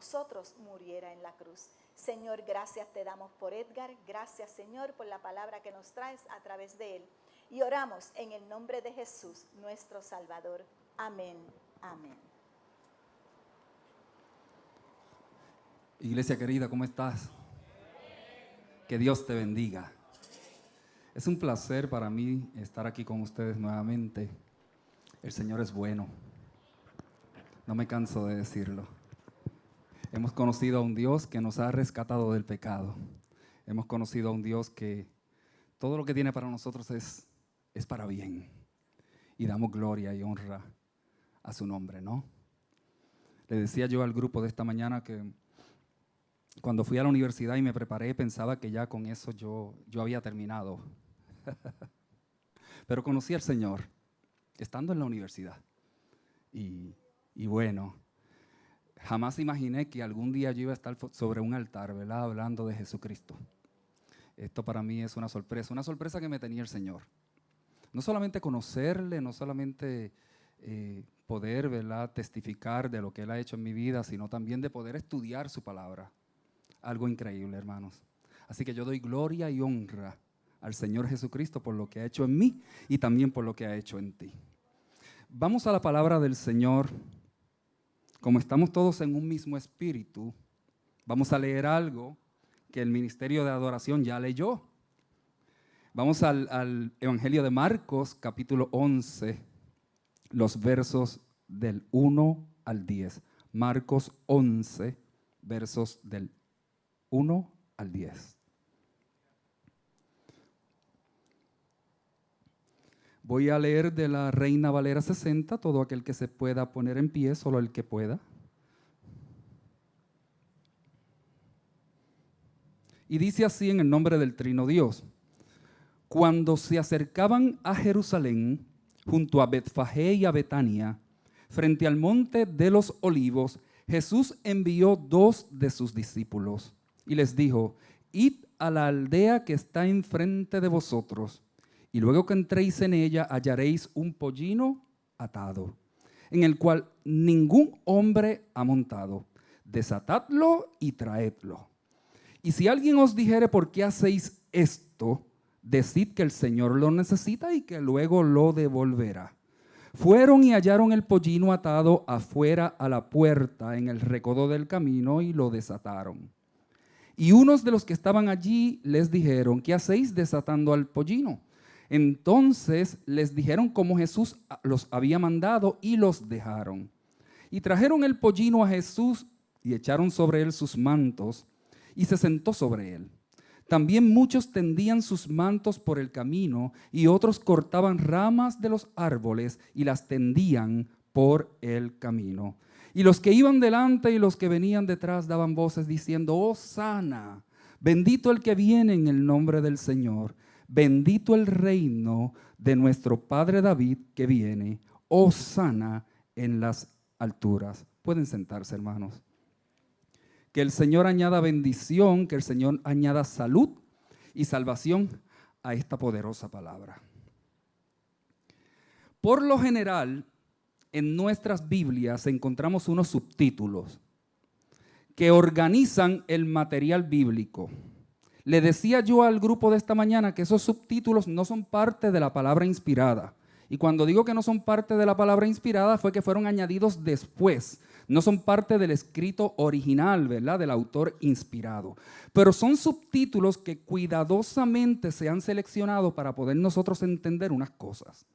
nosotros muriera en la cruz. Señor, gracias te damos por Edgar. Gracias, Señor, por la palabra que nos traes a través de él. Y oramos en el nombre de Jesús, nuestro Salvador. Amén. Amén. Iglesia querida, ¿cómo estás? Que Dios te bendiga. Es un placer para mí estar aquí con ustedes nuevamente. El Señor es bueno. No me canso de decirlo. Hemos conocido a un Dios que nos ha rescatado del pecado. Hemos conocido a un Dios que todo lo que tiene para nosotros es para bien. Y damos gloria y honra a su nombre, ¿no? Le decía yo al grupo de esta mañana que cuando fui a la universidad y me preparé, pensaba que ya con eso yo había terminado. Pero conocí al Señor estando en la universidad. Y bueno, jamás imaginé que algún día yo iba a estar sobre un altar, ¿verdad?, hablando de Jesucristo. Esto para mí es una sorpresa que me tenía el Señor. No solamente conocerle, no solamente poder, ¿verdad?, testificar de lo que Él ha hecho en mi vida, sino también de poder estudiar su palabra. Algo increíble, hermanos. Así que yo doy gloria y honra al Señor Jesucristo por lo que ha hecho en mí y también por lo que ha hecho en ti. Vamos a la palabra del Señor. Como estamos todos en un mismo espíritu, vamos a leer algo que el Ministerio de Adoración ya leyó. Vamos al Evangelio de Marcos, capítulo 11, los versos del 1 al 10. Marcos 11, versos del 1 al 10. Voy a leer de la Reina Valera 60, todo aquel que se pueda poner en pie, solo el que pueda. Y dice así en el nombre del Trino Dios. Cuando se acercaban a Jerusalén, junto a Betfagé y a Betania, frente al monte de los Olivos, Jesús envió 2 de sus discípulos y les dijo: id a la aldea que está enfrente de vosotros, y luego que entréis en ella hallaréis un pollino atado, en el cual ningún hombre ha montado. Desatadlo y traedlo. Y si alguien os dijere: ¿por qué hacéis esto?, decid que el Señor lo necesita y que luego lo devolverá. Fueron y hallaron el pollino atado afuera a la puerta en el recodo del camino y lo desataron. Y unos de los que estaban allí les dijeron: ¿qué hacéis desatando al pollino? Entonces les dijeron como Jesús los había mandado y los dejaron. Y trajeron el pollino a Jesús y echaron sobre él sus mantos y se sentó sobre él. También muchos tendían sus mantos por el camino y otros cortaban ramas de los árboles y las tendían por el camino. Y los que iban delante y los que venían detrás daban voces diciendo: Hosana, bendito el que viene en el nombre del Señor, bendito el reino de nuestro Padre David que viene, Hosana en las alturas. Pueden sentarse, hermanos. Que el Señor añada bendición, que el Señor añada salud y salvación a esta poderosa palabra. Por lo general, en nuestras Biblias encontramos unos subtítulos que organizan el material bíblico. Le decía yo al grupo de esta mañana que esos subtítulos no son parte de la palabra inspirada. Y cuando digo que no son parte de la palabra inspirada fue que fueron añadidos después. No son parte del escrito original, ¿verdad?, del autor inspirado. Pero son subtítulos que cuidadosamente se han seleccionado para poder nosotros entender unas cosas.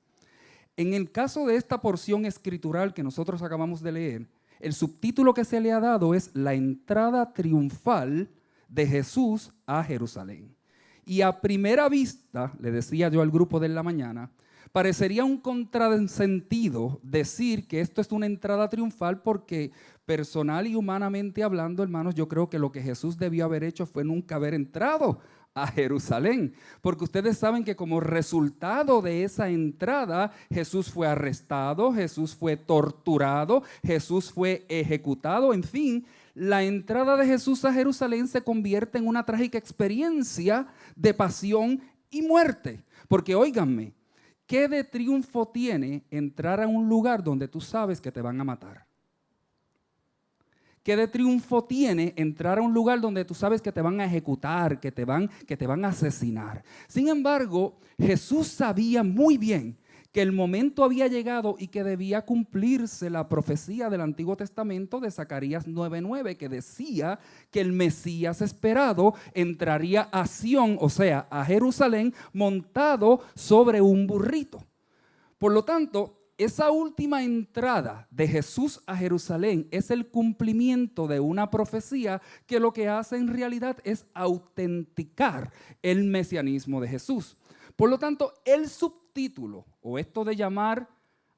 En el caso de esta porción escritural que nosotros acabamos de leer, el subtítulo que se le ha dado es La entrada triunfal de Jesús a Jerusalén. Y a primera vista, le decía yo al grupo de la mañana, parecería un contrasentido decir que esto es una entrada triunfal porque personal y humanamente hablando, hermanos, yo creo que lo que Jesús debió haber hecho fue nunca haber entrado a Jerusalén. Porque ustedes saben que como resultado de esa entrada, Jesús fue arrestado, Jesús fue torturado, Jesús fue ejecutado, en fin. La entrada de Jesús a Jerusalén se convierte en una trágica experiencia de pasión y muerte. Porque óiganme, ¿qué de triunfo tiene entrar a un lugar donde tú sabes que te van a matar? ¿qué de triunfo tiene entrar a un lugar donde tú sabes que te van a ejecutar, que te van a asesinar? Sin embargo, Jesús sabía muy bien que el momento había llegado y que debía cumplirse la profecía del Antiguo Testamento de Zacarías 9:9, que decía que el Mesías esperado entraría a Sión, o sea, a Jerusalén, montado sobre un burrito. Por lo tanto, esa última entrada de Jesús a Jerusalén es el cumplimiento de una profecía que lo que hace en realidad es autenticar el mesianismo de Jesús. Por lo tanto, el subtítulo, o esto de llamar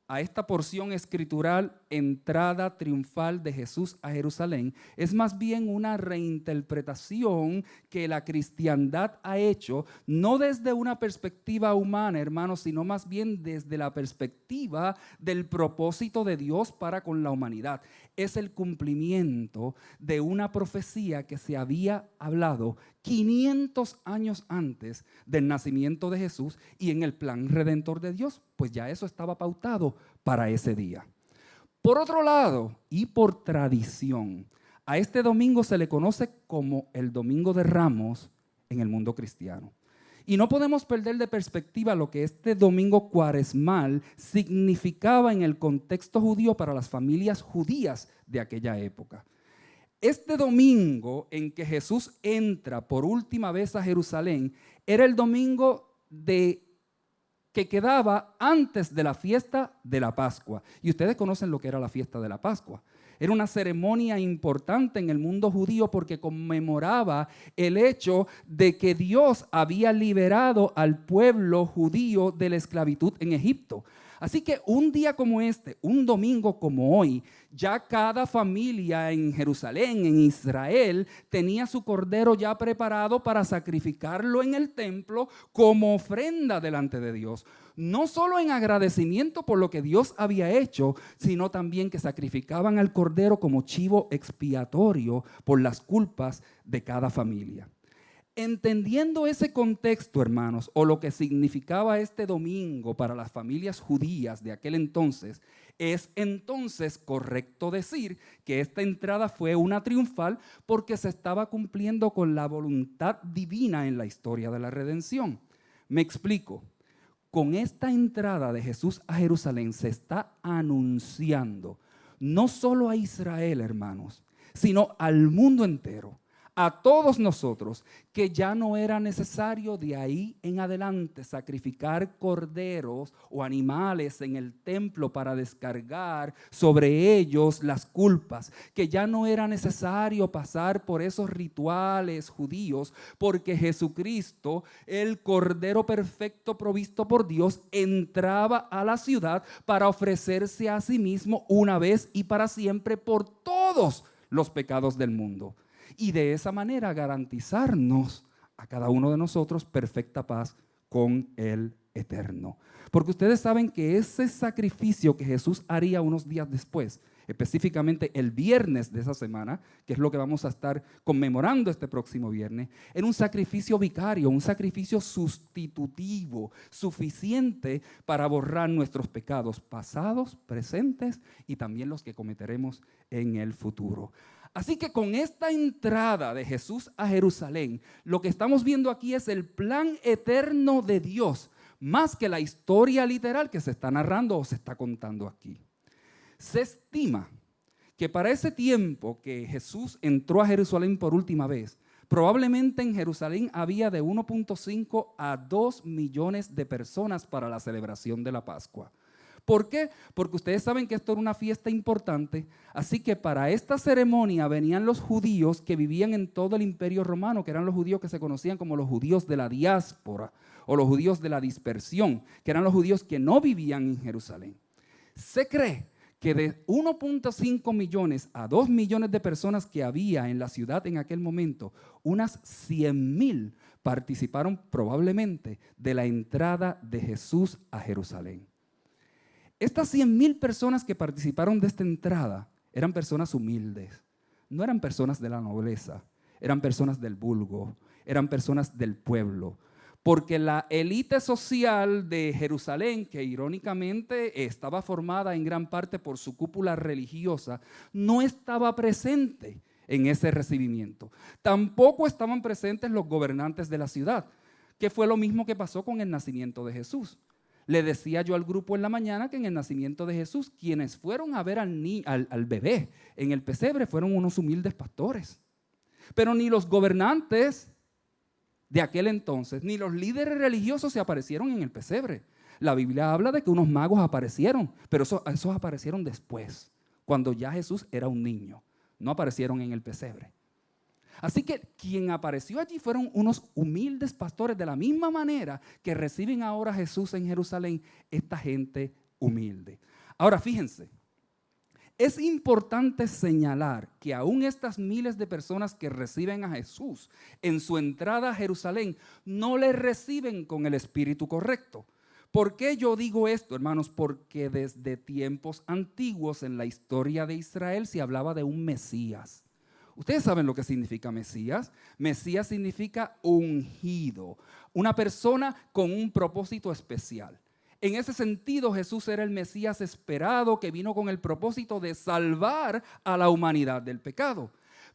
a esta porción escritural entrada triunfal de Jesús a Jerusalén, es más bien una reinterpretación que la cristiandad ha hecho, no desde una perspectiva humana, hermanos, sino más bien desde la perspectiva del propósito de Dios para con la humanidad. Es el cumplimiento de una profecía que se había hablado 500 años antes del nacimiento de Jesús y en el plan redentor de Dios, pues ya eso estaba pautado para ese día. Por otro lado, y por tradición, a este domingo se le conoce como el Domingo de Ramos en el mundo cristiano. Y no podemos perder de perspectiva lo que este domingo cuaresmal significaba en el contexto judío para las familias judías de aquella época. Este domingo en que Jesús entra por última vez a Jerusalén era el domingo que quedaba antes de la fiesta de la Pascua. Y ustedes conocen lo que era la fiesta de la Pascua. Era una ceremonia importante en el mundo judío porque conmemoraba el hecho de que Dios había liberado al pueblo judío de la esclavitud en Egipto. Así que un día como este, un domingo como hoy, ya cada familia en Jerusalén, en Israel, tenía su cordero ya preparado para sacrificarlo en el templo como ofrenda delante de Dios. No solo en agradecimiento por lo que Dios había hecho, sino también que sacrificaban al cordero como chivo expiatorio por las culpas de cada familia. Entendiendo ese contexto, hermanos, o lo que significaba este domingo para las familias judías de aquel entonces, es entonces correcto decir que esta entrada fue una triunfal porque se estaba cumpliendo con la voluntad divina en la historia de la redención. Me explico. Con esta entrada de Jesús a Jerusalén se está anunciando no solo a Israel, hermanos, sino al mundo entero, a todos nosotros, que ya no era necesario de ahí en adelante sacrificar corderos o animales en el templo para descargar sobre ellos las culpas, que ya no era necesario pasar por esos rituales judíos, porque Jesucristo, el cordero perfecto provisto por Dios, entraba a la ciudad para ofrecerse a sí mismo una vez y para siempre por todos los pecados del mundo. Y de esa manera garantizarnos a cada uno de nosotros perfecta paz con el Eterno. Porque ustedes saben que ese sacrificio que Jesús haría unos días después, específicamente el viernes de esa semana, que es lo que vamos a estar conmemorando este próximo viernes, era un sacrificio vicario, un sacrificio sustitutivo, suficiente para borrar nuestros pecados pasados, presentes y también los que cometeremos en el futuro. Así que con esta entrada de Jesús a Jerusalén, lo que estamos viendo aquí es el plan eterno de Dios, más que la historia literal que se está narrando o se está contando aquí. Se estima que para ese tiempo que Jesús entró a Jerusalén por última vez, probablemente en Jerusalén había de 1.5 a 2 millones de personas para la celebración de la Pascua. ¿Por qué? Porque ustedes saben que esto era una fiesta importante, así que para esta ceremonia venían los judíos que vivían en todo el Imperio Romano, que eran los judíos que se conocían como los judíos de la diáspora o los judíos de la dispersión, que eran los judíos que no vivían en Jerusalén. Se cree que de 1.5 millones a 2 millones de personas que había en la ciudad en aquel momento, unas 100,000 participaron probablemente de la entrada de Jesús a Jerusalén. Estas 100,000 personas que participaron de esta entrada eran personas humildes, no eran personas de la nobleza, eran personas del vulgo, eran personas del pueblo. porque la élite social de Jerusalén, que irónicamente estaba formada en gran parte por su cúpula religiosa, no estaba presente en ese recibimiento. Tampoco estaban presentes los gobernantes de la ciudad, que fue lo mismo que pasó con el nacimiento de Jesús. Le decía yo al grupo en la mañana que en el nacimiento de Jesús, quienes fueron a ver al bebé en el pesebre fueron unos humildes pastores. Pero ni los gobernantes de aquel entonces, ni los líderes religiosos se aparecieron en el pesebre. La Biblia habla de que unos magos aparecieron, pero esos aparecieron después, cuando ya Jesús era un niño. No aparecieron en el pesebre. Así que quien apareció allí fueron unos humildes pastores, de la misma manera que reciben ahora a Jesús en Jerusalén, esta gente humilde. Ahora fíjense, es importante señalar que aún estas miles de personas que reciben a Jesús en su entrada a Jerusalén no le reciben con el espíritu correcto. ¿Por qué yo digo esto, hermanos? Porque desde tiempos antiguos en la historia de Israel se hablaba de un Mesías. Ustedes saben lo que significa Mesías. Mesías significa ungido, una persona con un propósito especial. En ese sentido, Jesús era el Mesías esperado que vino con el propósito de salvar a la humanidad del pecado.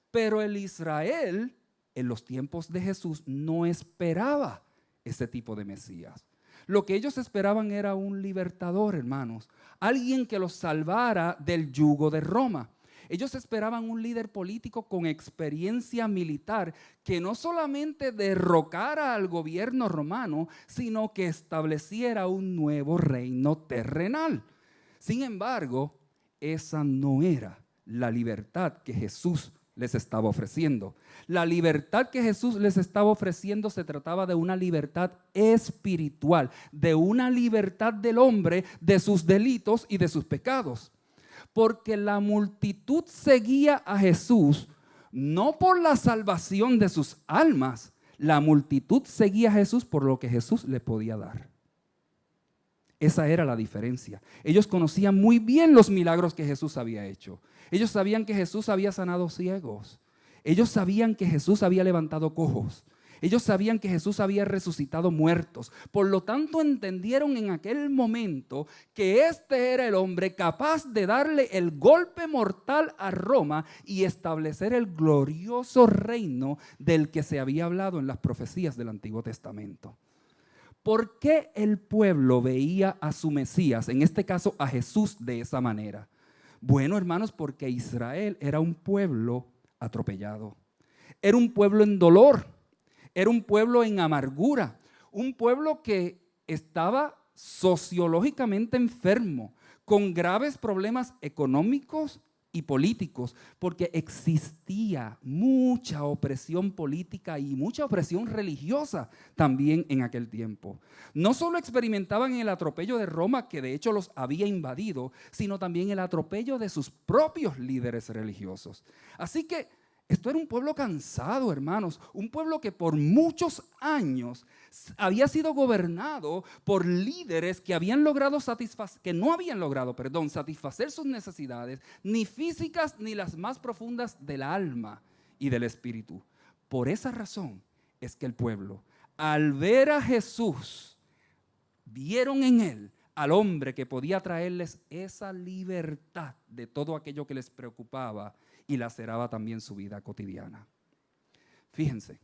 Pero el Israel, en los tiempos de Jesús, no esperaba ese tipo de Mesías. Lo que ellos esperaban era un libertador, hermanos, alguien que los salvara del yugo de Roma. Ellos esperaban un líder político con experiencia militar que no solamente derrocara al gobierno romano, sino que estableciera un nuevo reino terrenal. Sin embargo, esa no era la libertad que Jesús les estaba ofreciendo. La libertad que Jesús les estaba ofreciendo se trataba de una libertad espiritual, de una libertad del hombre de sus delitos y de sus pecados. Porque la multitud seguía a Jesús no por la salvación de sus almas, la multitud seguía a Jesús por lo que Jesús le podía dar. Esa era la diferencia. Ellos conocían muy bien los milagros que Jesús había hecho. Ellos sabían que Jesús había sanado ciegos. Ellos sabían que Jesús había levantado cojos. Ellos sabían que Jesús había resucitado muertos. Por lo tanto, entendieron en aquel momento que este era el hombre capaz de darle el golpe mortal a Roma y establecer el glorioso reino del que se había hablado en las profecías del Antiguo Testamento. ¿Por qué el pueblo veía a su Mesías, en este caso a Jesús, de esa manera? Bueno, hermanos, porque Israel era un pueblo atropellado. Era un pueblo en dolor. Era un pueblo en amargura, un pueblo que estaba sociológicamente enfermo, con graves problemas económicos y políticos, porque existía mucha opresión política y mucha opresión religiosa también en aquel tiempo. No solo experimentaban el atropello de Roma, que de hecho los había invadido, sino también el atropello de sus propios líderes religiosos. Así que esto era un pueblo cansado, hermanos, un pueblo que por muchos años había sido gobernado por líderes que no habían logrado satisfacer sus necesidades, ni físicas ni las más profundas del alma y del espíritu. Por esa razón es que el pueblo, al ver a Jesús, vieron en él al hombre que podía traerles esa libertad de todo aquello que les preocupaba y laceraba también su vida cotidiana. Fíjense,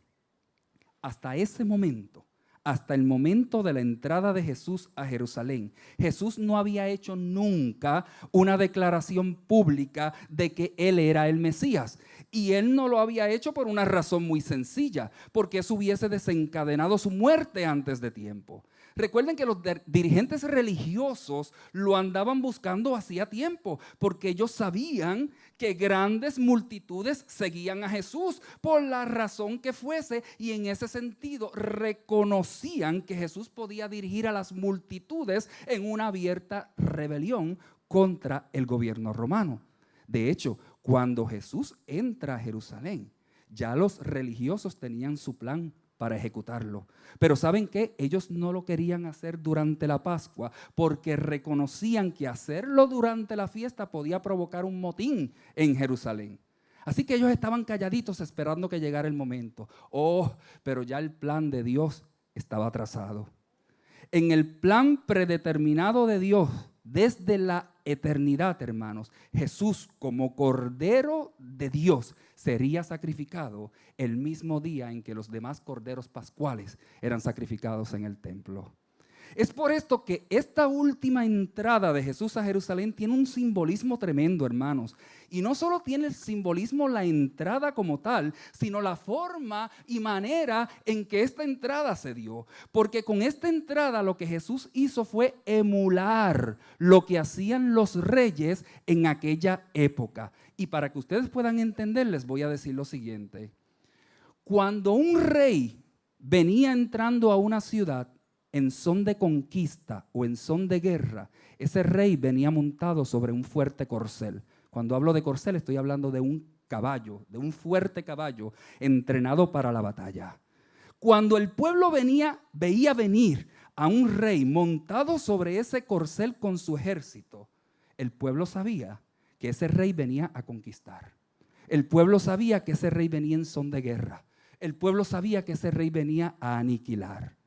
hasta ese momento, hasta el momento de la entrada de Jesús a Jerusalén, Jesús no había hecho nunca una declaración pública de que Él era el Mesías. Y Él no lo había hecho por una razón muy sencilla, porque eso hubiese desencadenado su muerte antes de tiempo. Recuerden que los dirigentes religiosos lo andaban buscando hacía tiempo, porque ellos sabían que grandes multitudes seguían a Jesús por la razón que fuese, y en ese sentido reconocían que Jesús podía dirigir a las multitudes en una abierta rebelión contra el gobierno romano. De hecho, cuando Jesús entra a Jerusalén, ya los religiosos tenían su plan para ejecutarlo. Pero ¿saben qué? Ellos no lo querían hacer durante la Pascua porque reconocían que hacerlo durante la fiesta podía provocar un motín en Jerusalén. Así que ellos estaban calladitos esperando que llegara el momento. Pero ya el plan de Dios estaba atrasado. En el plan predeterminado de Dios, desde la eternidad, hermanos, Jesús como Cordero de Dios sería sacrificado el mismo día en que los demás corderos pascuales eran sacrificados en el templo. Es por esto que esta última entrada de Jesús a Jerusalén tiene un simbolismo tremendo, hermanos. Y no solo tiene el simbolismo la entrada como tal, sino la forma y manera en que esta entrada se dio. Porque con esta entrada lo que Jesús hizo fue emular lo que hacían los reyes en aquella época. Y para que ustedes puedan entender, les voy a decir lo siguiente. Cuando un rey venía entrando a una ciudad, en son de conquista o en son de guerra, ese rey venía montado sobre un fuerte corcel. Cuando hablo de corcel estoy hablando de un caballo, de un fuerte caballo entrenado para la batalla. Cuando el pueblo veía venir a un rey montado sobre ese corcel con su ejército, el pueblo sabía que ese rey venía a conquistar. El pueblo sabía que ese rey venía en son de guerra. El pueblo sabía que ese rey venía a aniquilar.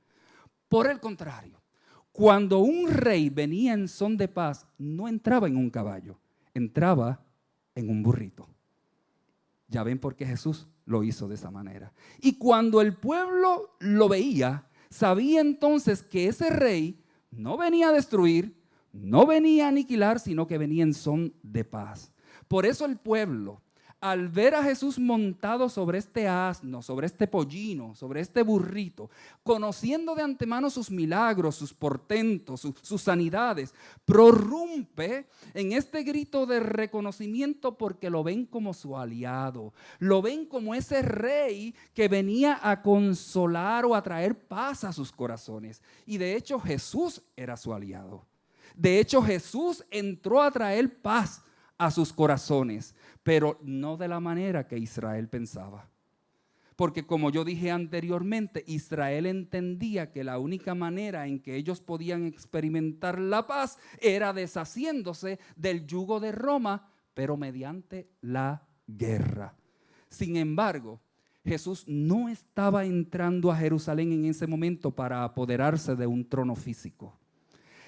Por el contrario, cuando un rey venía en son de paz, no entraba en un caballo, entraba en un burrito. Ya ven por qué Jesús lo hizo de esa manera. Y cuando el pueblo lo veía, sabía entonces que ese rey no venía a destruir, no venía a aniquilar, sino que venía en son de paz. Por eso el pueblo, al ver a Jesús montado sobre este asno, sobre este pollino, sobre este burrito, conociendo de antemano sus milagros, sus portentos, sus sanidades, prorrumpe en este grito de reconocimiento porque lo ven como su aliado, lo ven como ese rey que venía a consolar o a traer paz a sus corazones. Y de hecho Jesús era su aliado. De hecho Jesús entró a traer paz a sus corazones, pero no de la manera que Israel pensaba. Porque como yo dije anteriormente, Israel entendía que la única manera en que ellos podían experimentar la paz era deshaciéndose del yugo de Roma, pero mediante la guerra. Sin embargo, Jesús no estaba entrando a Jerusalén en ese momento para apoderarse de un trono físico.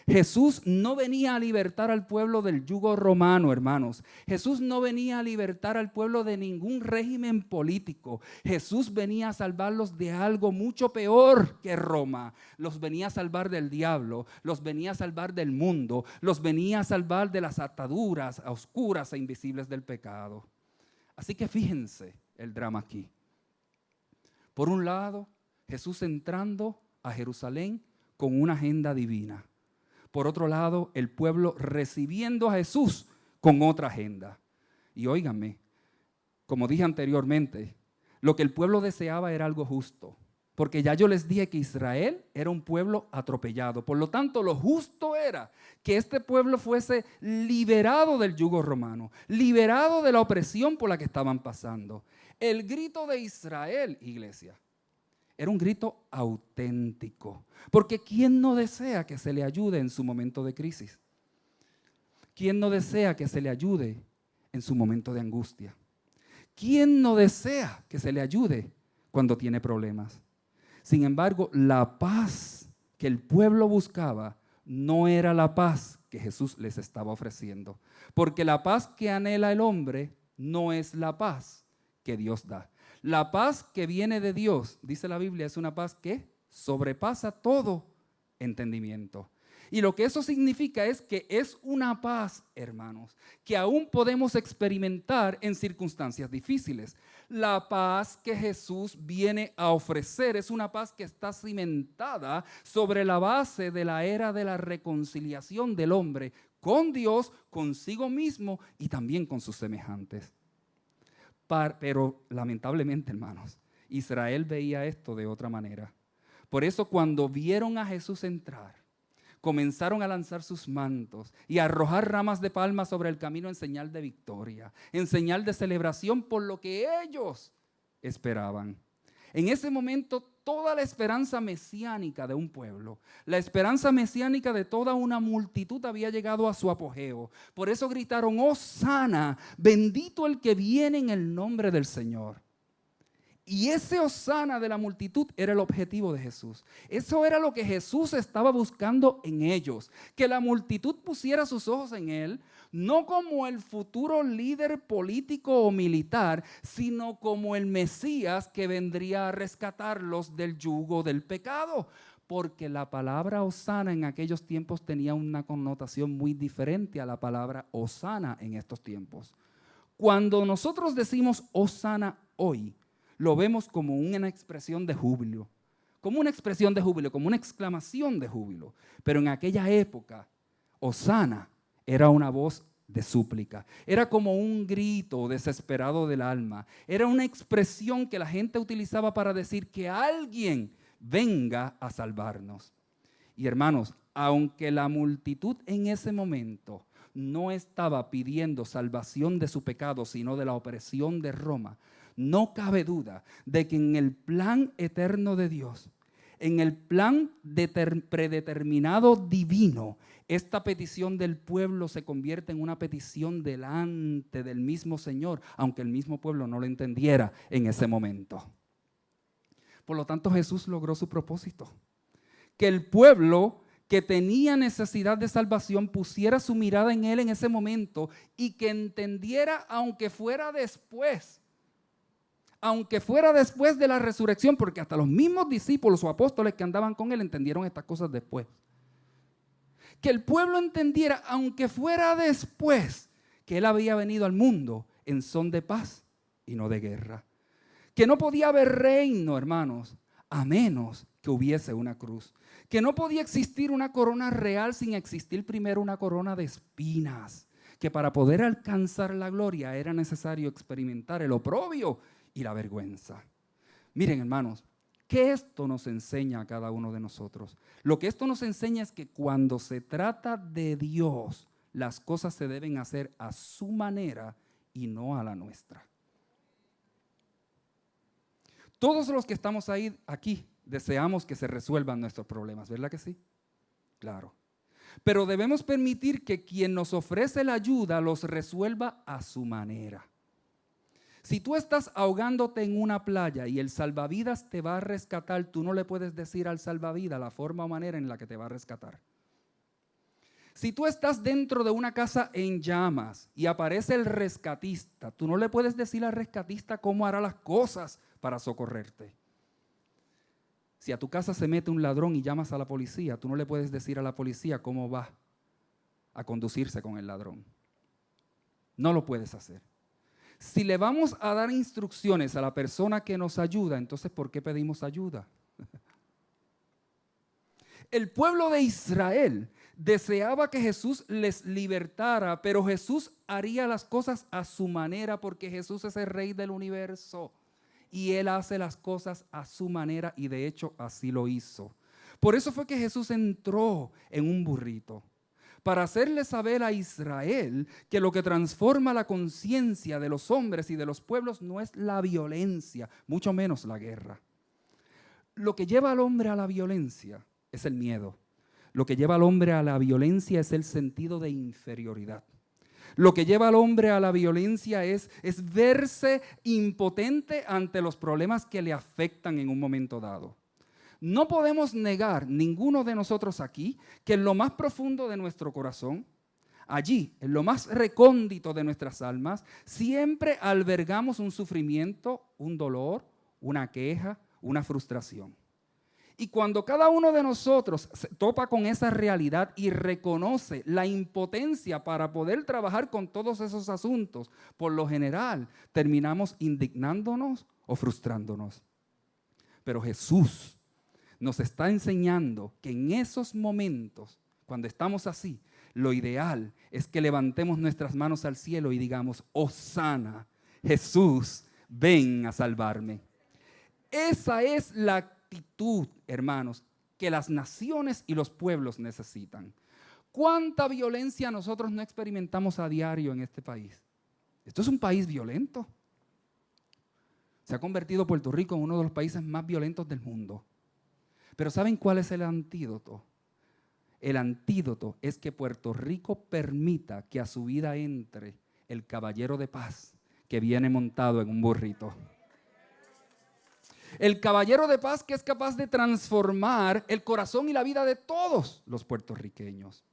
Jesús no venía a libertar al pueblo del yugo romano, hermanos. Jesús no venía a libertar al pueblo de ningún régimen político. Jesús venía a salvarlos de algo mucho peor que Roma. Los venía a salvar del diablo, los venía a salvar del mundo, los venía a salvar de las ataduras oscuras e invisibles del pecado. Así que fíjense el drama aquí. Por un lado, Jesús entrando a Jerusalén con una agenda divina. Por otro lado, el pueblo recibiendo a Jesús con otra agenda. Y óiganme, como dije anteriormente, lo que el pueblo deseaba era algo justo. Porque ya yo les dije que Israel era un pueblo atropellado. Por lo tanto, lo justo era que este pueblo fuese liberado del yugo romano, liberado de la opresión por la que estaban pasando. El grito de Israel, iglesia, era un grito auténtico. Porque ¿quién no desea que se le ayude en su momento de crisis? ¿Quién no desea que se le ayude en su momento de angustia? ¿Quién no desea que se le ayude cuando tiene problemas? Sin embargo, la paz que el pueblo buscaba no era la paz que Jesús les estaba ofreciendo. Porque la paz que anhela el hombre no es la paz que Dios da. La paz que viene de Dios, dice la Biblia, es una paz que sobrepasa todo entendimiento. Y lo que eso significa es que es una paz, hermanos, que aún podemos experimentar en circunstancias difíciles. La paz que Jesús viene a ofrecer es una paz que está cimentada sobre la base de la era de la reconciliación del hombre con Dios, consigo mismo y también con sus semejantes. Pero lamentablemente, hermanos, Israel veía esto de otra manera. Por eso cuando vieron a Jesús entrar, comenzaron a lanzar sus mantos y a arrojar ramas de palma sobre el camino en señal de victoria, en señal de celebración por lo que ellos esperaban. En ese momento, toda la esperanza mesiánica de un pueblo, la esperanza mesiánica de toda una multitud había llegado a su apogeo. Por eso gritaron: Hosana, bendito el que viene en el nombre del Señor. Y ese hosana de la multitud era el objetivo de Jesús. Eso era lo que Jesús estaba buscando en ellos. Que la multitud pusiera sus ojos en él, no como el futuro líder político o militar, sino como el Mesías que vendría a rescatarlos del yugo del pecado. Porque la palabra hosana en aquellos tiempos tenía una connotación muy diferente a la palabra hosana en estos tiempos. Cuando nosotros decimos hosana hoy, lo vemos como una expresión de júbilo, como una expresión de júbilo, como una exclamación de júbilo. Pero en aquella época, hosana era una voz de súplica, era como un grito desesperado del alma, era una expresión que la gente utilizaba para decir que alguien venga a salvarnos. Y hermanos, aunque la multitud en ese momento no estaba pidiendo salvación de su pecado, sino de la opresión de Roma, no cabe duda de que en el plan eterno de Dios, en el plan predeterminado divino, esta petición del pueblo se convierte en una petición delante del mismo Señor, aunque el mismo pueblo no lo entendiera en ese momento. Por lo tanto, Jesús logró su propósito. Que el pueblo que tenía necesidad de salvación pusiera su mirada en Él en ese momento y que entendiera, aunque fuera después de la resurrección, porque hasta los mismos discípulos o apóstoles que andaban con Él entendieron estas cosas después. Que el pueblo entendiera, aunque fuera después, que Él había venido al mundo en son de paz y no de guerra. Que no podía haber reino, hermanos, a menos que hubiese una cruz. Que no podía existir una corona real sin existir primero una corona de espinas. Que para poder alcanzar la gloria era necesario experimentar el oprobio y la vergüenza. Miren, hermanos, ¿qué esto nos enseña a cada uno de nosotros? Lo que esto nos enseña es que cuando se trata de Dios, las cosas se deben hacer a su manera y no a la nuestra. Todos los que estamos aquí deseamos que se resuelvan nuestros problemas, ¿verdad que sí? Claro. Pero debemos permitir que quien nos ofrece la ayuda los resuelva a su manera. Si tú estás ahogándote en una playa y el salvavidas te va a rescatar, tú no le puedes decir al salvavidas la forma o manera en la que te va a rescatar. Si tú estás dentro de una casa en llamas y aparece el rescatista, tú no le puedes decir al rescatista cómo hará las cosas para socorrerte. Si a tu casa se mete un ladrón y llamas a la policía, tú no le puedes decir a la policía cómo va a conducirse con el ladrón. No lo puedes hacer. Si le vamos a dar instrucciones a la persona que nos ayuda, entonces ¿por qué pedimos ayuda? El pueblo de Israel deseaba que Jesús les libertara, pero Jesús haría las cosas a su manera porque Jesús es el rey del universo y Él hace las cosas a su manera y de hecho así lo hizo. Por eso fue que Jesús entró en un burrito, para hacerle saber a Israel que lo que transforma la conciencia de los hombres y de los pueblos no es la violencia, mucho menos la guerra. Lo que lleva al hombre a la violencia es el miedo. Lo que lleva al hombre a la violencia es el sentido de inferioridad. Lo que lleva al hombre a la violencia es verse impotente ante los problemas que le afectan en un momento dado. No podemos negar, ninguno de nosotros aquí, que en lo más profundo de nuestro corazón, allí, en lo más recóndito de nuestras almas, siempre albergamos un sufrimiento, un dolor, una queja, una frustración. Y cuando cada uno de nosotros se topa con esa realidad y reconoce la impotencia para poder trabajar con todos esos asuntos, por lo general terminamos indignándonos o frustrándonos. Pero Jesús nos está enseñando que en esos momentos, cuando estamos así, lo ideal es que levantemos nuestras manos al cielo y digamos, Hosana, Jesús, ven a salvarme. Esa es la actitud, hermanos, que las naciones y los pueblos necesitan. ¿Cuánta violencia nosotros no experimentamos a diario en este país? Esto es un país violento. Se ha convertido Puerto Rico en uno de los países más violentos del mundo. Pero ¿saben cuál es el antídoto? El antídoto es que Puerto Rico permita que a su vida entre el caballero de paz que viene montado en un burrito. El caballero de paz que es capaz de transformar el corazón y la vida de todos los puertorriqueños.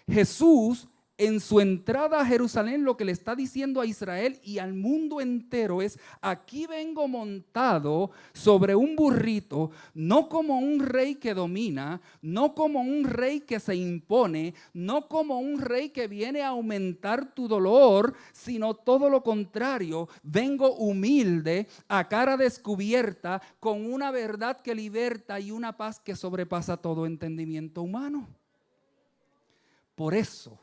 Jesús, en su entrada a Jerusalén, lo que le está diciendo a Israel y al mundo entero es: aquí vengo montado sobre un burrito, no como un rey que domina, no como un rey que se impone, no como un rey que viene a aumentar tu dolor, sino todo lo contrario. Vengo humilde, a cara descubierta, con una verdad que liberta y una paz que sobrepasa todo entendimiento humano. Por eso,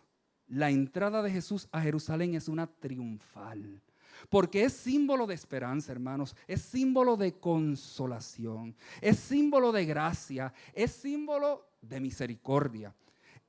la entrada de Jesús a Jerusalén es una triunfal, porque es símbolo de esperanza, hermanos, es símbolo de consolación, es símbolo de gracia, es símbolo de misericordia.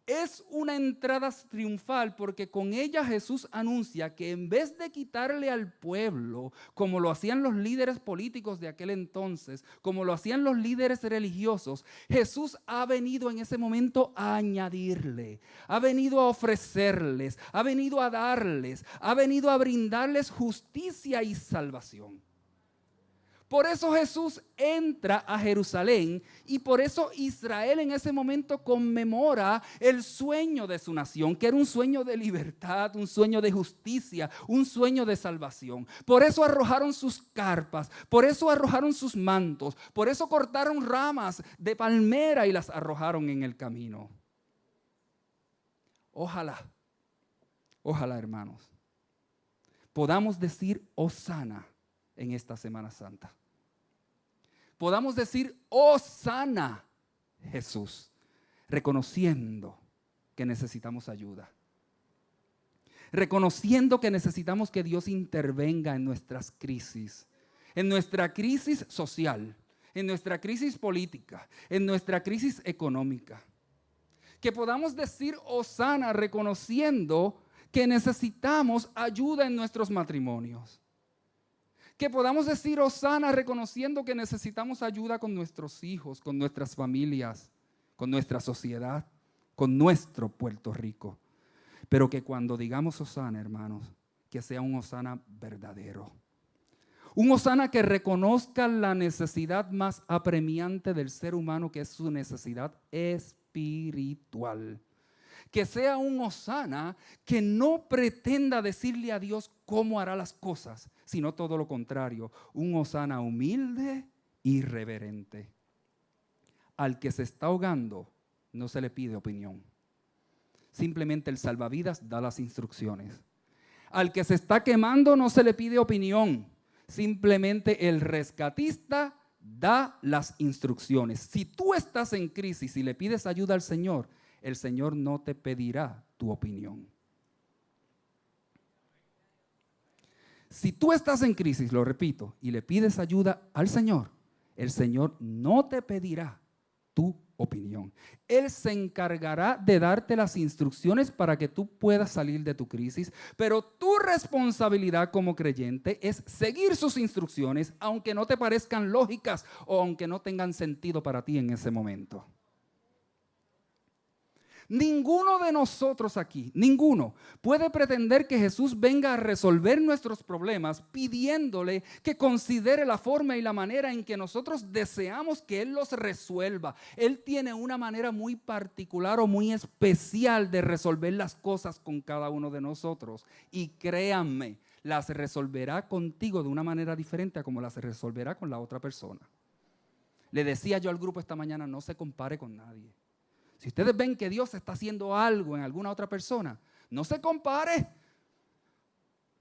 Es una entrada triunfal porque con ella Jesús anuncia que en vez de quitarle al pueblo, como lo hacían los líderes políticos de aquel entonces, como lo hacían los líderes religiosos, Jesús ha venido en ese momento a añadirle, ha venido a ofrecerles, ha venido a darles, ha venido a brindarles justicia y salvación. Por eso Jesús entra a Jerusalén y por eso Israel en ese momento conmemora el sueño de su nación, que era un sueño de libertad, un sueño de justicia, un sueño de salvación. Por eso arrojaron sus carpas, por eso arrojaron sus mantos, por eso cortaron ramas de palmera y las arrojaron en el camino. Ojalá, hermanos, podamos decir Hosana en esta Semana Santa. Podamos decir Hosana Jesús, reconociendo que necesitamos ayuda, reconociendo que necesitamos que Dios intervenga en nuestras crisis, en nuestra crisis social, en nuestra crisis política, en nuestra crisis económica. Que podamos decir Hosana reconociendo que necesitamos ayuda en nuestros matrimonios. Que podamos decir Hosana reconociendo que necesitamos ayuda con nuestros hijos, con nuestras familias, con nuestra sociedad, con nuestro Puerto Rico. Pero que cuando digamos Hosana, hermanos, que sea un Hosana verdadero. Un Hosana que reconozca la necesidad más apremiante del ser humano, que es su necesidad espiritual. Que sea un Hosana que no pretenda decirle a Dios cómo hará las cosas, sino todo lo contrario, un Hosana humilde y reverente. Al que se está ahogando no se le pide opinión. Simplemente el salvavidas da las instrucciones. Al que se está quemando no se le pide opinión. Simplemente el rescatista da las instrucciones. Si tú estás en crisis y le pides ayuda al Señor, el Señor no te pedirá tu opinión. Si tú estás en crisis, lo repito, y le pides ayuda al Señor, el Señor no te pedirá tu opinión. Él se encargará de darte las instrucciones para que tú puedas salir de tu crisis, pero tu responsabilidad como creyente es seguir sus instrucciones, aunque no te parezcan lógicas o aunque no tengan sentido para ti en ese momento. Ninguno de nosotros aquí, ninguno, puede pretender que Jesús venga a resolver nuestros problemas pidiéndole que considere la forma y la manera en que nosotros deseamos que Él los resuelva. Él tiene una manera muy particular o muy especial de resolver las cosas con cada uno de nosotros. Y créanme, las resolverá contigo de una manera diferente a como las resolverá con la otra persona. Le decía yo al grupo esta mañana, no se compare con nadie. Si ustedes ven que Dios está haciendo algo en alguna otra persona, no se compare.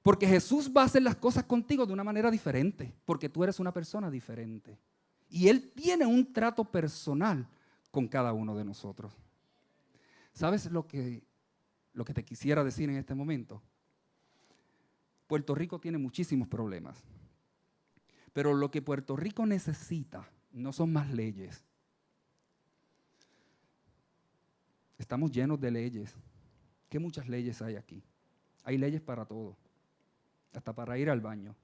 Porque Jesús va a hacer las cosas contigo de una manera diferente, porque tú eres una persona diferente. Y Él tiene un trato personal con cada uno de nosotros. ¿Sabes lo que te quisiera decir en este momento? Puerto Rico tiene muchísimos problemas. Pero lo que Puerto Rico necesita no son más leyes. Estamos llenos de leyes. ¿Qué muchas leyes hay aquí? Hay leyes para todo, hasta para ir al baño.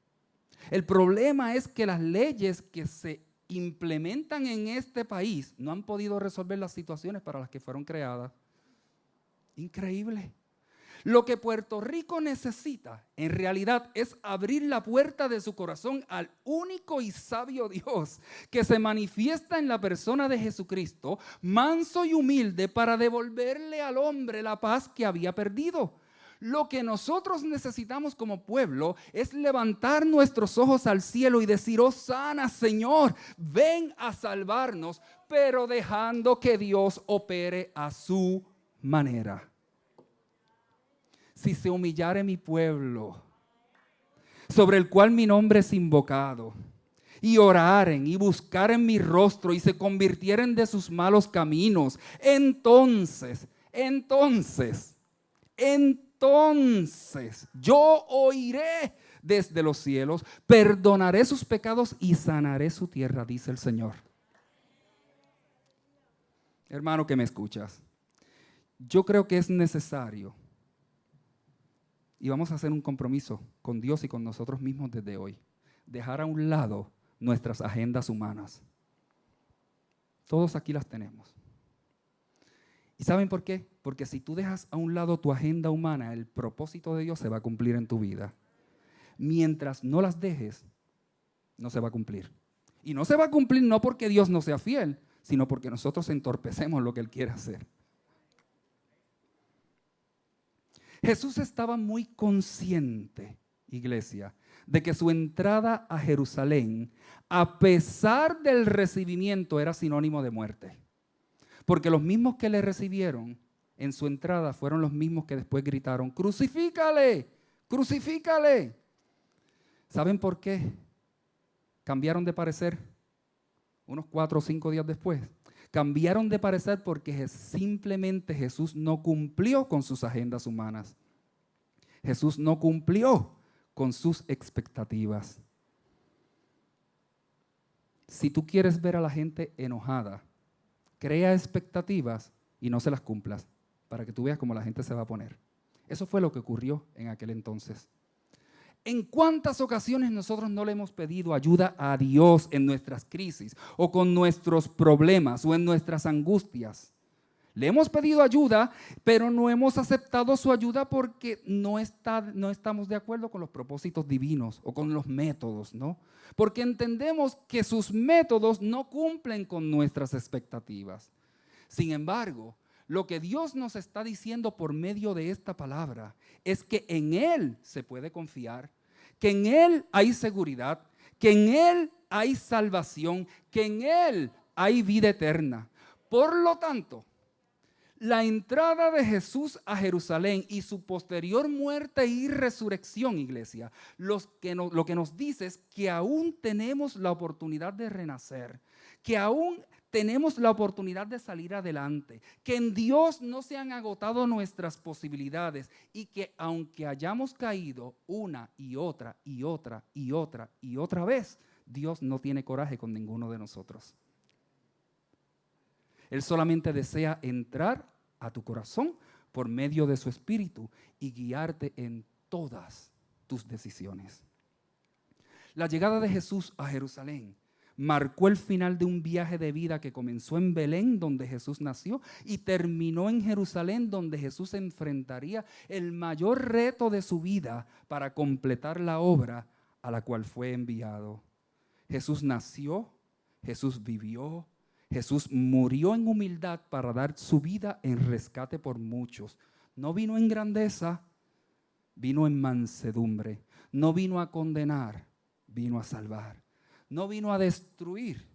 El problema es que las leyes que se implementan en este país no han podido resolver las situaciones para las que fueron creadas. Increíble. Lo que Puerto Rico necesita, en realidad, es abrir la puerta de su corazón al único y sabio Dios que se manifiesta en la persona de Jesucristo, manso y humilde, para devolverle al hombre la paz que había perdido. Lo que nosotros necesitamos como pueblo es levantar nuestros ojos al cielo y decir: Hosana, Señor, ven a salvarnos, pero dejando que Dios opere a su manera. Si se humillare mi pueblo, sobre el cual mi nombre es invocado, y oraren y buscaren mi rostro y se convirtieren de sus malos caminos, entonces yo oiré desde los cielos, perdonaré sus pecados y sanaré su tierra, dice el Señor. Hermano que me escuchas, yo creo que es necesario, y vamos a hacer un compromiso con Dios y con nosotros mismos desde hoy, dejar a un lado nuestras agendas humanas. Todos aquí las tenemos. ¿Y saben por qué? Porque si tú dejas a un lado tu agenda humana, el propósito de Dios se va a cumplir en tu vida. Mientras no las dejes, no se va a cumplir. Y no se va a cumplir no porque Dios no sea fiel, sino porque nosotros entorpecemos lo que Él quiere hacer. Jesús estaba muy consciente, iglesia, de que su entrada a Jerusalén, a pesar del recibimiento, era sinónimo de muerte. Porque los mismos que le recibieron en su entrada fueron los mismos que después gritaron: ¡Crucifícale! ¡Crucifícale! ¿Saben por qué cambiaron de parecer unos 4 o 5 días después? Cambiaron de parecer porque simplemente Jesús no cumplió con sus agendas humanas. Jesús no cumplió con sus expectativas. Si tú quieres ver a la gente enojada, crea expectativas y no se las cumplas, para que tú veas cómo la gente se va a poner. Eso fue lo que ocurrió en aquel entonces. ¿En cuántas ocasiones nosotros no le hemos pedido ayuda a Dios en nuestras crisis o con nuestros problemas o en nuestras angustias? Le hemos pedido ayuda, pero no hemos aceptado su ayuda porque no estamos de acuerdo con los propósitos divinos o con los métodos, ¿no? Porque entendemos que sus métodos no cumplen con nuestras expectativas. Sin embargo, lo que Dios nos está diciendo por medio de esta palabra es que en Él se puede confiar, que en Él hay seguridad, que en Él hay salvación, que en Él hay vida eterna. Por lo tanto, la entrada de Jesús a Jerusalén y su posterior muerte y resurrección, iglesia, lo que nos dice es que aún tenemos la oportunidad de renacer, que aún tenemos la oportunidad de salir adelante, que en Dios no se han agotado nuestras posibilidades y que aunque hayamos caído una y otra y otra y otra y otra vez, Dios no tiene coraje con ninguno de nosotros. Él solamente desea entrar a tu corazón por medio de su Espíritu y guiarte en todas tus decisiones. La llegada de Jesús a Jerusalén marcó el final de un viaje de vida que comenzó en Belén, donde Jesús nació, y terminó en Jerusalén, donde Jesús enfrentaría el mayor reto de su vida para completar la obra a la cual fue enviado. Jesús nació, Jesús vivió, Jesús murió en humildad para dar su vida en rescate por muchos. No vino en grandeza, vino en mansedumbre. No vino a condenar, vino a salvar. No vino a destruir,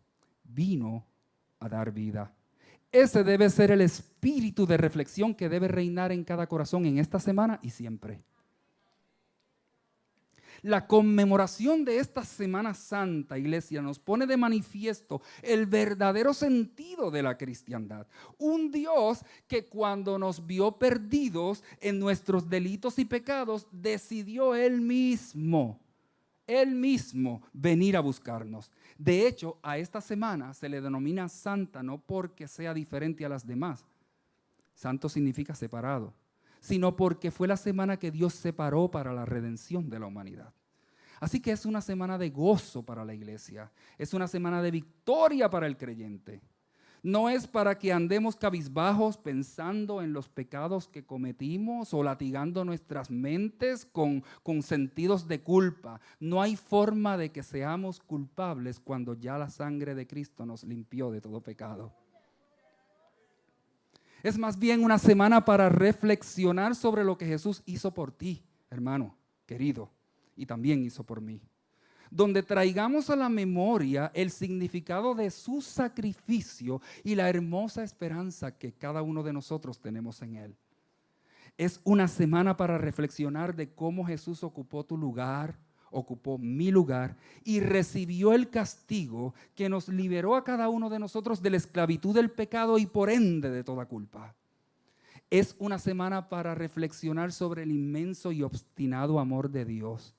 vino a dar vida. Ese debe ser el espíritu de reflexión que debe reinar en cada corazón en esta semana y siempre. La conmemoración de esta Semana Santa, iglesia, nos pone de manifiesto el verdadero sentido de la cristiandad. Un Dios que cuando nos vio perdidos en nuestros delitos y pecados, decidió Él mismo venir a buscarnos. De hecho, a esta semana se le denomina santa no porque sea diferente a las demás. Santo significa separado, sino porque fue la semana que Dios separó para la redención de la humanidad. Así que es una semana de gozo para la iglesia, es una semana de victoria para el creyente. No es para que andemos cabizbajos pensando en los pecados que cometimos o latigando nuestras mentes con sentidos de culpa. No hay forma de que seamos culpables cuando ya la sangre de Cristo nos limpió de todo pecado. Es más bien una semana para reflexionar sobre lo que Jesús hizo por ti, hermano, querido, y también hizo por mí. Donde traigamos a la memoria el significado de su sacrificio y la hermosa esperanza que cada uno de nosotros tenemos en Él. Es una semana para reflexionar de cómo Jesús ocupó tu lugar, ocupó mi lugar y recibió el castigo que nos liberó a cada uno de nosotros de la esclavitud del pecado y por ende de toda culpa. Es una semana para reflexionar sobre el inmenso y obstinado amor de Dios.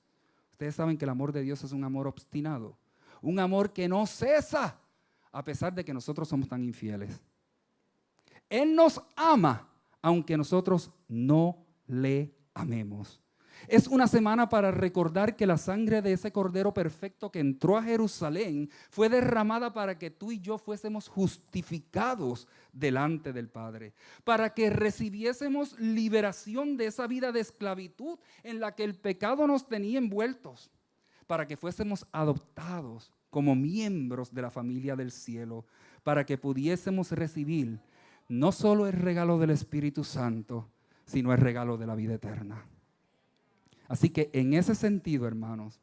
Ustedes saben que el amor de Dios es un amor obstinado, un amor que no cesa a pesar de que nosotros somos tan infieles. Él nos ama aunque nosotros no le amemos. Es una semana para recordar que la sangre de ese Cordero perfecto que entró a Jerusalén fue derramada para que tú y yo fuésemos justificados delante del Padre, para que recibiésemos liberación de esa vida de esclavitud en la que el pecado nos tenía envueltos, para que fuésemos adoptados como miembros de la familia del cielo, para que pudiésemos recibir no solo el regalo del Espíritu Santo, sino el regalo de la vida eterna. Así que en ese sentido, hermanos,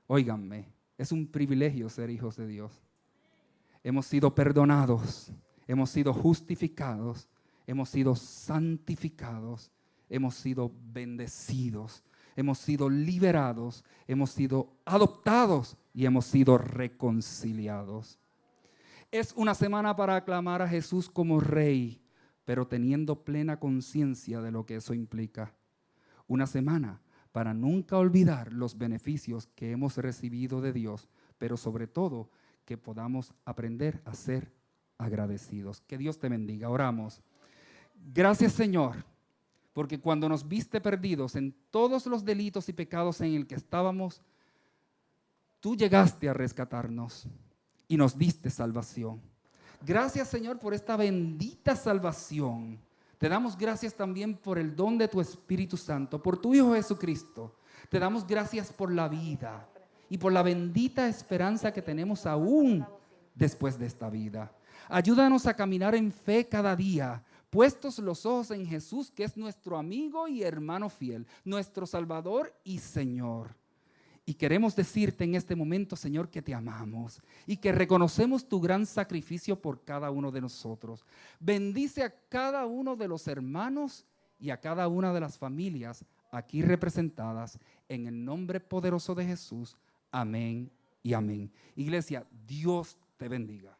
óiganme, es un privilegio ser hijos de Dios. Hemos sido perdonados, hemos sido justificados, hemos sido santificados, hemos sido bendecidos, hemos sido liberados, hemos sido adoptados y hemos sido reconciliados. Es una semana para aclamar a Jesús como Rey, pero teniendo plena conciencia de lo que eso implica. Una semana para nunca olvidar los beneficios que hemos recibido de Dios, pero sobre todo que podamos aprender a ser agradecidos. Que Dios te bendiga. Oramos. Gracias, Señor, porque cuando nos viste perdidos en todos los delitos y pecados en el que estábamos, tú llegaste a rescatarnos y nos diste salvación. Gracias, Señor, por esta bendita salvación. Te damos gracias también por el don de tu Espíritu Santo, por tu Hijo Jesucristo. Te damos gracias por la vida y por la bendita esperanza que tenemos aún después de esta vida. Ayúdanos a caminar en fe cada día, puestos los ojos en Jesús, que es nuestro amigo y hermano fiel, nuestro Salvador y Señor. Y queremos decirte en este momento, Señor, que te amamos y que reconocemos tu gran sacrificio por cada uno de nosotros. Bendice a cada uno de los hermanos y a cada una de las familias aquí representadas en el nombre poderoso de Jesús. Amén y amén. Iglesia, Dios te bendiga.